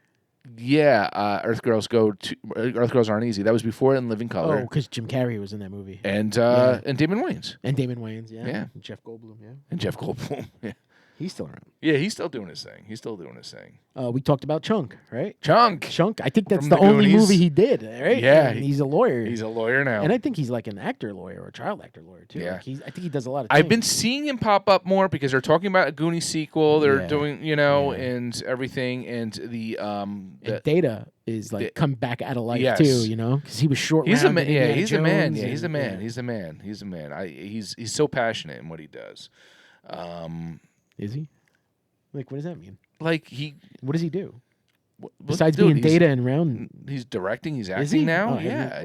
Yeah, Earth Girls Aren't Easy. That was before In Living Color. Oh, because Jim Carrey was in that movie. And Damon Wayans. And Damon Wayans, yeah. Yeah. And Jeff Goldblum, yeah. And Jeff Goldblum, yeah. He's still around. Yeah, he's still doing his thing. We talked about Chunk, right? Chunk. I think that's From the the only Goonies. movie he did, right? Yeah, And he's a lawyer. He's a lawyer now. And I think he's like an actor lawyer or a child actor lawyer too. Yeah. Like I think he does a lot of I've been things. seeing him pop up more because they're talking about a Goonies sequel. They're Yeah. doing, and everything, and And Data is like come back out of life Yes. too, because he was short. he's a man. rounded Yeah, Indiana he's a man. Jones Yeah, he's a and- man. yeah. He's a man. He's a man. He's so passionate in what he does. Is he? Like, what does that mean? Like he. What does he do? What, Besides dude, being Data and Round? He's directing. He's Is acting he? now. Oh, Yeah.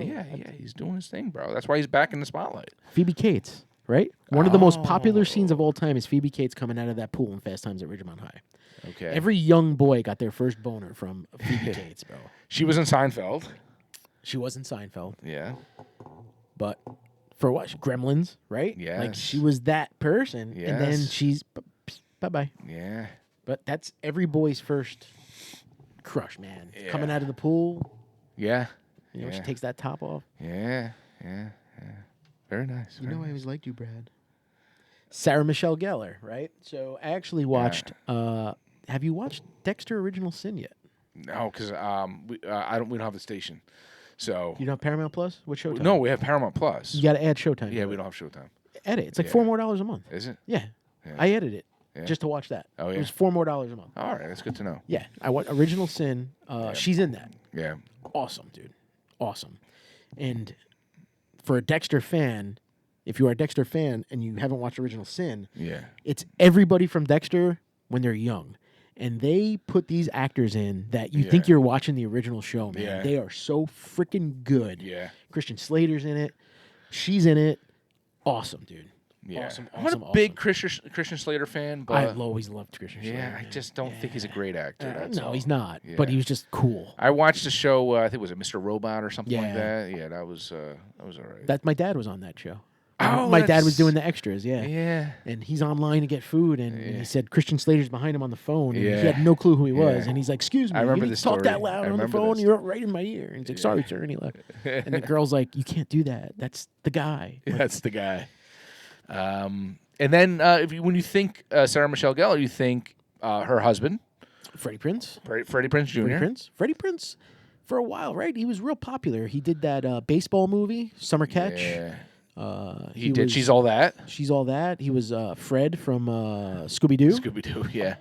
He's doing his thing, bro. That's why he's back in the spotlight. Phoebe Cates, right? One of the most popular scenes of all time is Phoebe Cates coming out of that pool in Fast Times at Ridgemont High. Okay. Every young boy got their first boner from Phoebe Cates, bro. She was in Seinfeld. She was in Seinfeld, Yeah. but for what? Gremlins, right? Yes. Like she was that person, and then Yes. she's bye-bye. Yeah. But that's every boy's first crush, man. Yeah. Coming out of the pool, Yeah. she Yeah. takes that top off. Yeah. Very nice. You very know, I nice. always liked you, Brad. Sarah Michelle Gellar, right? So I actually watched. Have you watched Dexter Original Sin yet? No, because we don't have the station, so You don't have Paramount Plus? What Showtime? no, we have Paramount Plus. You got to add Showtime. Yeah, to we it. don't have Showtime. Edit. It's like Yeah. $4 more a month. Is it? Yeah. Yeah. I edited it Yeah. just to watch that. Oh, It yeah? was $4 more a month. All right, that's good to know. Yeah. I watched Original Sin. She's in that. Yeah. Awesome, dude. Awesome. And for a Dexter fan, if you are a Dexter fan and you haven't watched Original Sin, Yeah. it's everybody from Dexter when they're young. And they put these actors in that you think Yeah. you're watching the original show, man. Yeah. They are so freaking good. Yeah. Christian Slater's in it. She's in it. Awesome, dude. Yeah. Awesome, I'm awesome, a big awesome. Christian Slater fan, but I've always loved Christian Slater. yeah, I man. just don't think he's a great actor. That's No, all. he's not. Yeah. But he was just cool. I watched the show. I think it was Mr. Robot or something like Yeah. that. Yeah, that was all right. That my dad was on that show. Oh, my dad that's- was doing the extras. Yeah. yeah. And he's online to get food, and Yeah. he said Christian Slater's behind him on the phone, and Yeah. he had no clue who he was, Yeah. and he's like, "Excuse me, I remember you need this to talk that story. loud I on the remember phone. this. You're right in my ear." And he's like, "Sorry, sir," and he left. And the girl's like, "You can't do that. That's the guy." Like, That's the guy. And then when you think Sarah Michelle Gellar, you think her husband, Freddie Prinze. Freddie Prinze Jr. Freddie Prinze, for a while, right? He was real popular. He did that baseball movie, Summer Catch. Yeah. He did. was- She's All That. She's All That. He was Fred from Scooby Doo. Scooby Doo. Yeah.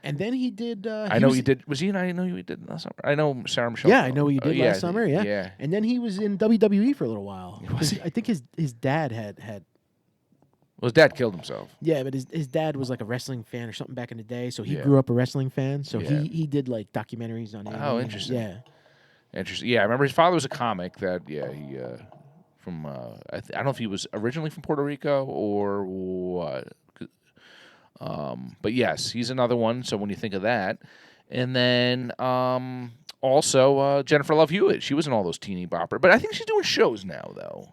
And then he did. I know you did. Was he? I know you did last summer. I know Sarah Michelle. Yeah, I know what you did last summer. Yeah. Yeah. And then he was in WWE for a little while. Was he? I think his dad had. Well, his dad killed himself. Yeah, but his dad was like a wrestling fan or something back in the day, so he Yeah. grew up a wrestling fan. So Yeah. he did like documentaries on it. Oh, interesting. Yeah. Interesting. Yeah, I remember his father was a comic. That he from I don't know if he was originally from Puerto Rico or what. But yes, he's another one. So when you think of that, and then also Jennifer Love Hewitt, she was in all those teeny bopper. But I think she's doing shows now though.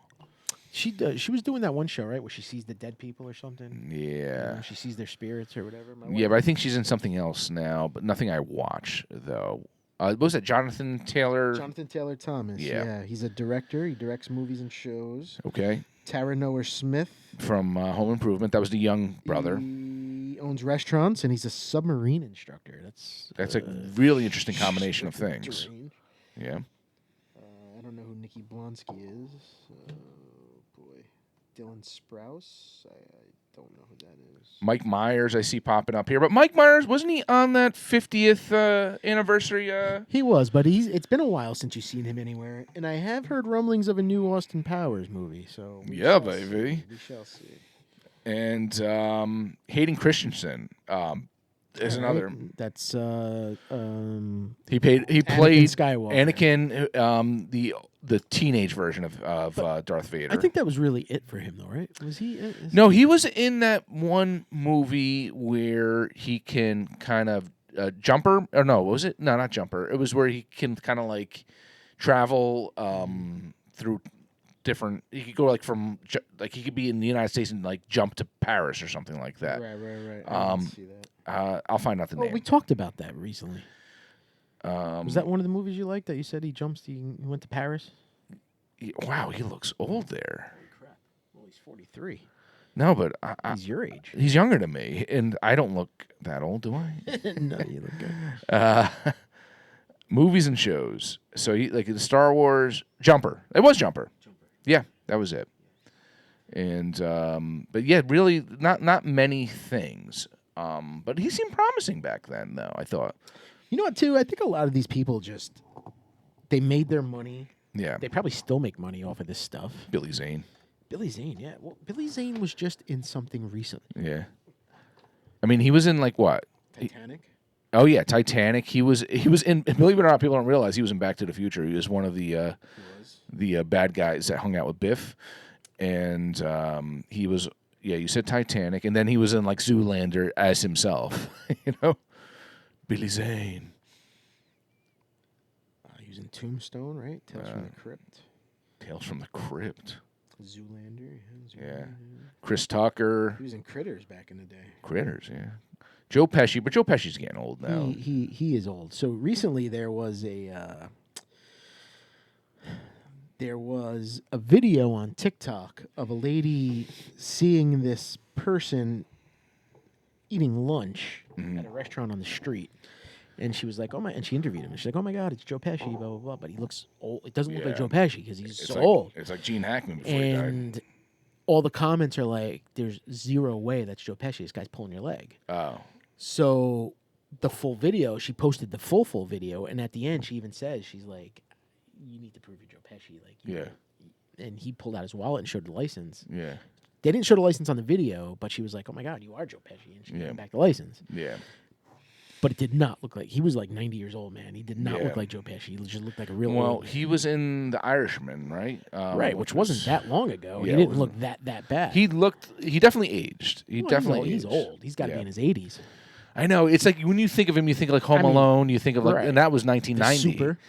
She was doing that one show, right, where she sees the dead people or something. Yeah. She sees their spirits or whatever. Am I Yeah, but I think she's in something else now, but nothing I watch though. What was that? Jonathan Taylor. Jonathan Taylor Thomas. Yeah. Yeah, he's a director. He directs movies and shows. Okay, Tara Noah Smith. from Home Improvement. That was the young brother. He owns restaurants and he's a submarine instructor. That's a really interesting combination of things. Strange. Yeah. I don't know who Nikki Blonsky is. Boy, Dylan Sprouse. I don't know who that is. Mike Myers, I see popping up here, but Mike Myers wasn't he on that 50th anniversary? He was, but it's been a while since you've seen him anywhere, and I have heard rumblings of a new Austin Powers movie. So we Yeah, shall baby. see. We shall see. And Hayden Christensen is another. That's He played Skywalker. Anakin, the teenage version of Darth Vader. I think that was really it for him, though, right? Was he? No, he was in that one movie where he can kind of jumper. Or no, what was it? No, not jumper. It was where he can kind of like travel through different. He could go like from like he could be in the United States and like jump to Paris or something like that. Right. I didn't see that. I'll find out the name. We talked about that recently. Was that one of the movies you liked that you said he went to Paris? Wow, he looks old there. Crap. Well, he's 43. No, but He's your age. he's younger than me, and I don't look that old, do I? No, you look good. Movies and shows. So he like the Star Wars Jumper. It was Jumper. Yeah, that was it. And but yeah, really not many things. But he seemed promising back then, though. I thought. You know what, too? I think a lot of these people they made their money. Yeah. They probably still make money off of this stuff. Billy Zane. Billy Zane, yeah. Well, Billy Zane was just in something recently. Yeah. I mean, he was in like what? Titanic. Oh yeah, Titanic. He was in. Believe it or not, people don't realize he was in Back to the Future. He was one of the bad guys that hung out with Biff, and he was. Yeah, you said Titanic, and then he was in like Zoolander as himself. Billy Zane. He was in Tombstone, right? Tales from the Crypt. Tales from the Crypt. Zoolander. Yeah. Chris Tucker. He was in Critters back in the day. Critters, yeah. Joe Pesci, but Joe Pesci's getting old now. He is old. So recently there was a video on TikTok of a lady seeing this person eating lunch at a restaurant on the street. And she was like, "Oh my!" And she interviewed him. And she's like, "Oh my God, it's Joe Pesci." Blah blah blah. But he looks old. It doesn't look like Joe Pesci because he's so old. It's like Gene Hackman before he died. And all the comments are like, "There's zero way that's Joe Pesci. This guy's pulling your leg." Oh. So the full video, she posted the full video, and at the end, she even says, "She's like, you need to prove you're Joe Pesci." Like, yeah. And he pulled out his wallet and showed the license. Yeah. They didn't show the license on the video, but she was like, "Oh my God, you are Joe Pesci," and she gave him back the license. Yeah. But it did not look like he was like 90 years old, man. He did not look like Joe Pesci. He just looked like a real. Well, old man. he was in The Irishman, right? Right, which wasn't that long ago. Yeah, he didn't look that bad. He definitely aged. He's old. He's got to be in his 80s. I know. It's like when you think of him, you think like Home Alone. You think of like, and that was 1990. The Super.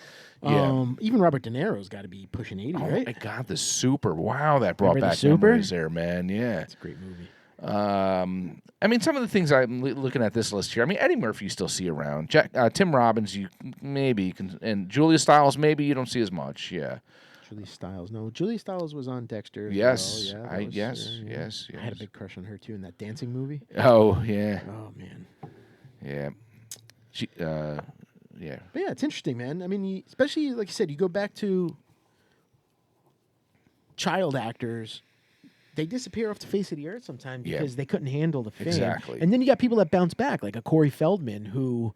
Yeah. Even Robert De Niro's got to be pushing 80, right? Oh my God, The Super! Wow, that brought back Super? memories there, man. Yeah, it's a great movie. I mean, some of the things I'm looking at this list here. I mean, Eddie Murphy you still see around. Tim Robbins, you maybe can, and Julia Stiles, maybe you don't see as much. Yeah. Julia Stiles, no. Julia Stiles was on Dexter. Yes, well. yes. I had a big crush on her too in that dancing movie. Oh yeah. Oh man. Yeah. She. Yeah. But yeah, it's interesting, man. I mean, especially like you said, you go back to child actors. They disappear off the face of the earth sometimes because they couldn't handle the fame. Exactly. And then you got people that bounce back, like a Corey Feldman, who,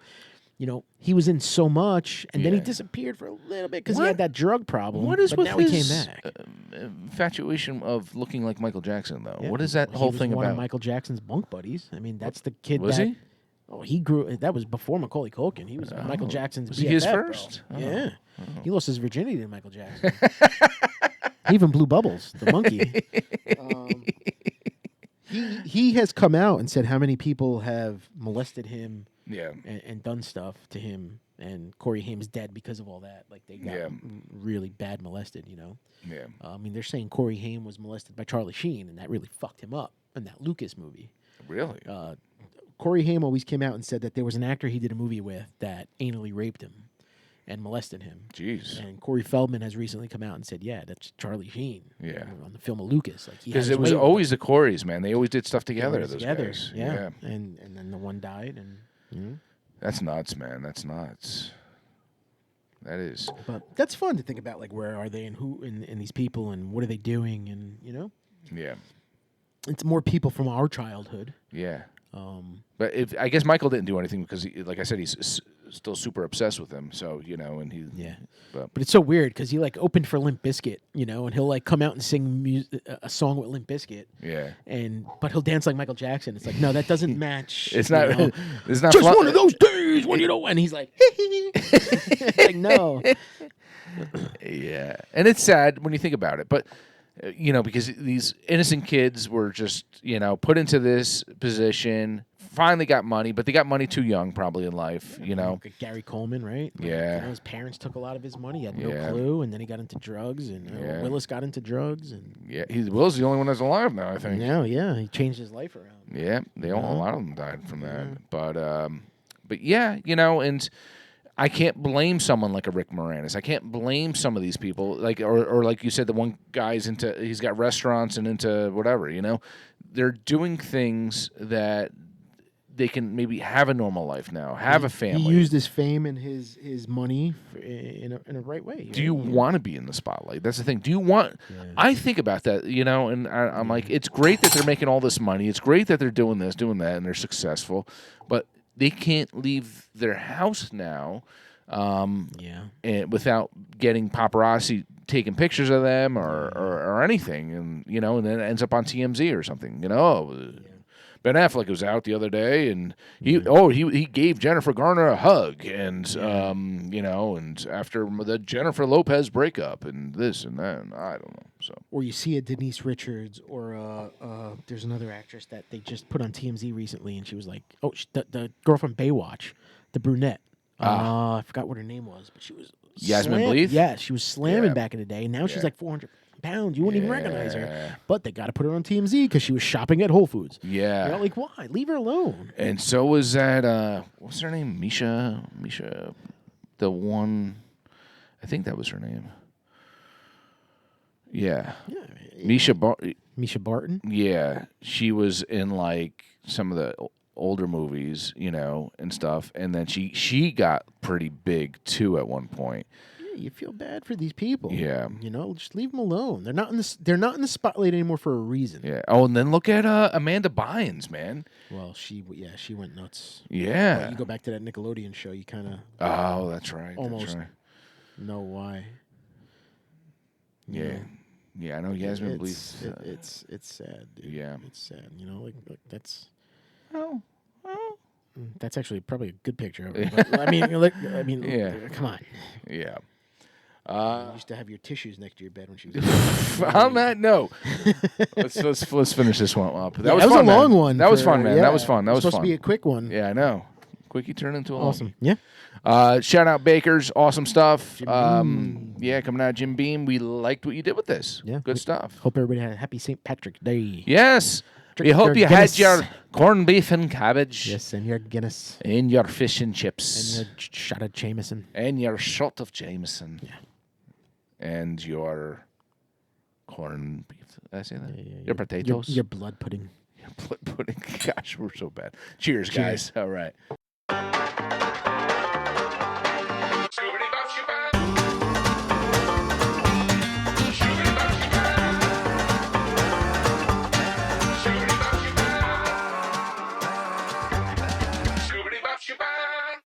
he was in so much, and then he disappeared for a little bit because he had that drug problem. What is but with now his he came back. infatuation of looking like Michael Jackson, though? Yeah. What is that He whole was thing one about? of Michael Jackson's bunk buddies. I mean, that's the kid. Was he? Oh, he grew. That was before Macaulay Culkin. He was Michael Jackson's. Was BFF, he his bro. first? Oh. Yeah. He lost his virginity to Michael Jackson. He even blew Bubbles, the monkey. He has come out and said how many people have molested him and done stuff to him. And Corey Haim's dead because of all that. Like, they got really bad molested, Yeah. I mean, they're saying Corey Haim was molested by Charlie Sheen, and that really fucked him up in that Lucas movie. Really? Corey Haim always came out and said that there was an actor he did a movie with that anally raped him and molested him. Jeez. And Corey Feldman has recently come out and said, yeah, that's Charlie Sheen. Yeah. On the film of Lucas. Like, because it was always the Coreys, man. They always did stuff together, those guys. Yeah. And then the one died, and That's nuts, man. That's nuts. That is. But that's fun to think about, like, where are they and who and these people and what are they doing, and Yeah. It's more people from our childhood. Yeah. But I guess Michael didn't do anything because, like I said, he's still super obsessed with him. So and he. Yeah. But it's so weird because he like opened for Limp Bizkit, and he'll like come out and sing a song with Limp Bizkit. Yeah. But he'll dance like Michael Jackson. It's like, no, that doesn't match. It's not. It's not just one of those days when and he's like, like no. Yeah, and it's sad when you think about it, but. Because these innocent kids were just, put into this position, finally got money, but they got money too young probably in life, Like Gary Coleman, right? Yeah. His parents took a lot of his money. He had no clue, and then he got into drugs, and Willis got into drugs. And Will's the only one that's alive now, I think. Now, he changed his life around. Yeah, a lot of them died from that. But yeah, and... I can't blame someone like a Rick Moranis. I can't blame some of these people, or like you said, the one guy's he's got restaurants and into whatever, they're doing things that they can maybe have a normal life now, have a family. He used his fame and his money in a right way. Do you want to be in the spotlight? That's the thing. Do you want? Yeah. I think about that, and I'm like, it's great that they're making all this money. It's great that they're doing this, doing that, and they're successful, but they can't leave their house now, and without getting paparazzi taking pictures of them or anything, and then it ends up on TMZ or something. Ben Affleck was out the other day, and he gave Jennifer Garner a hug, and and after the Jennifer Lopez breakup, and this and that, and I don't know. So, or you see a Denise Richards, or there's another actress that they just put on TMZ recently, and she was like, the girl from Baywatch, the brunette. I forgot what her name was, but she was Yasmin Bleeth. Yeah, she was slamming back in the day. Now she's like 400 pounds. You wouldn't even recognize her. But they got to put her on TMZ because she was shopping at Whole Foods. Yeah. You're like, why? Leave her alone. And so was that, what's her name? Misha, the one, I think that was her name. Yeah. Misha Barton? Yeah. She was in like some of the older movies, and stuff. And then she got pretty big too at one point. You feel bad for these people. Yeah. Just leave them alone. They're not in the spotlight anymore for a reason. Yeah. Oh, and then look at Amanda Bynes, man. Well, she went nuts. Yeah. You go back to that Nickelodeon show, you kind of Oh, that's right. almost know why. Yeah. Yeah, I know Yasmin Bleeth. It's sad, dude. Yeah. It's sad. Like that's Oh. That's actually probably a good picture of it. But, yeah. Come on. Yeah. You used to have your tissues next to your bed when she was. On that note, let's finish this one up. That was a fun, long man. one. That was fun, man. That was fun. That was supposed fun. to be a quick one. Yeah, I know. Quickie turned into a awesome. long. Yeah. Shout out Bakers, awesome stuff. Jim Yeah, coming out of Jim Beam. We liked what you did with this. Yeah, good stuff. Hope everybody had a happy St. Patrick's Day. Yes. We hope you had your corned beef and cabbage. Yes, and your Guinness. And your fish and chips. And your shot of Jameson. And your shot of Jameson. Yeah. And your corned beef. Did I say that? Yeah. Your potatoes. Your blood pudding. Your blood pudding. Gosh, we're so bad. Cheers, guys. All right.